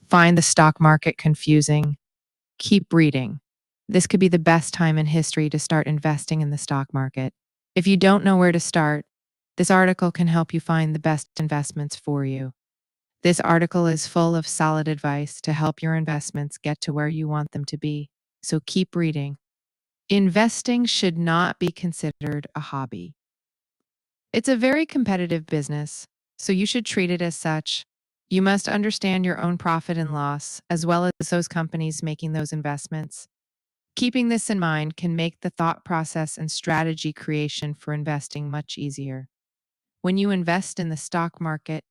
Find the stock market confusing? Keep reading. This could be the best time in history to start investing in the stock market. If you don't know where to start, this article can help you find the best investments for you. This article is full of solid advice to help your investments get to where you want them to be. So keep reading. Investing should not be considered a hobby. It's a very competitive business, so you should treat it as such. You must understand your own profit and loss, as well as those companies making those investments. Keeping this in mind can make the thought process and strategy creation for investing much easier. When you invest in the stock market,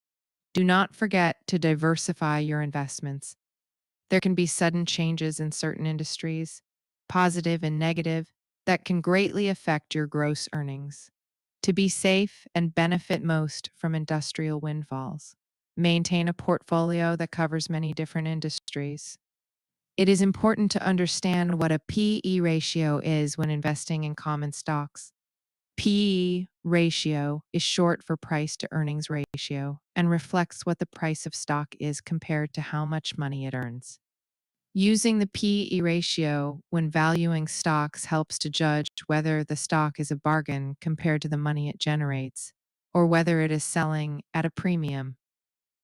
do not forget to diversify your investments. There can be sudden changes in certain industries, positive and negative, that can greatly affect your gross earnings. To be safe and benefit most from industrial windfalls, maintain a portfolio that covers many different industries. It is important to understand what a PE ratio is when investing in common stocks. PE ratio is short for price to earnings ratio and reflects what the price of stock is compared to how much money it earns. Using the PE ratio when valuing stocks helps to judge whether the stock is a bargain compared to the money it generates, or whether it is selling at a premium.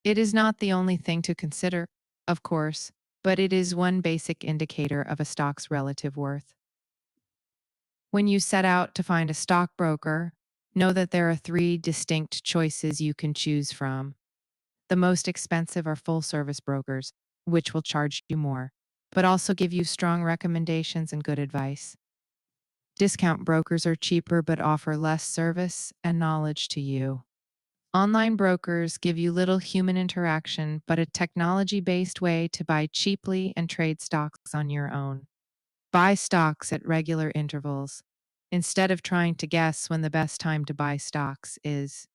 It is not the only thing to consider, of course, but it is one basic indicator of a stock's relative worth. When you set out to find a stockbroker, know that there are three distinct choices you can choose from. The most expensive are full-service brokers, which will charge you more, but also give you strong recommendations and good advice. Discount brokers are cheaper but offer less service and knowledge to you. Online brokers give you little human interaction but a technology-based way to buy cheaply and trade stocks on your own. Buy stocks at regular intervals, instead of trying to guess when the best time to buy stocks is.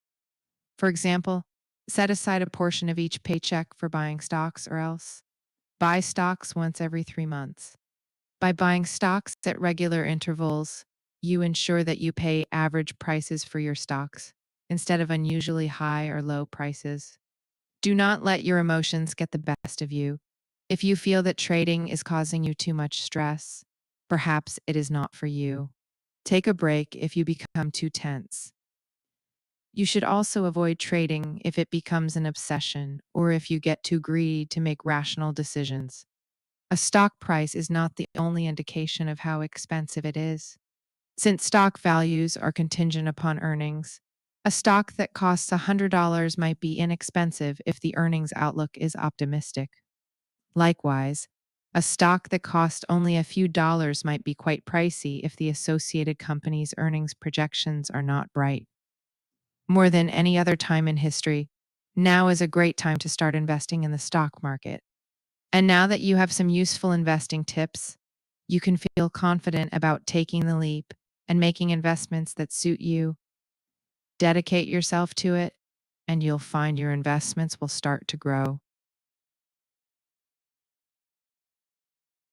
For example, set aside a portion of each paycheck for buying stocks, or else buy stocks once every 3 months. By buying stocks at regular intervals, you ensure that you pay average prices for your stocks instead of unusually high or low prices. Do not let your emotions get the best of you. If you feel that trading is causing you too much stress, perhaps it is not for you. Take a break if you become too tense. You should also avoid trading if it becomes an obsession or if you get too greedy to make rational decisions. A stock price is not the only indication of how expensive it is. Since stock values are contingent upon earnings, a stock that costs $100 might be inexpensive if the earnings outlook is optimistic. Likewise, a stock that costs only a few dollars might be quite pricey if the associated company's earnings projections are not bright. More than any other time in history, now is a great time to start investing in the stock market. And now that you have some useful investing tips, you can feel confident about taking the leap and making investments that suit you. Dedicate yourself to it, and you'll find your investments will start to grow.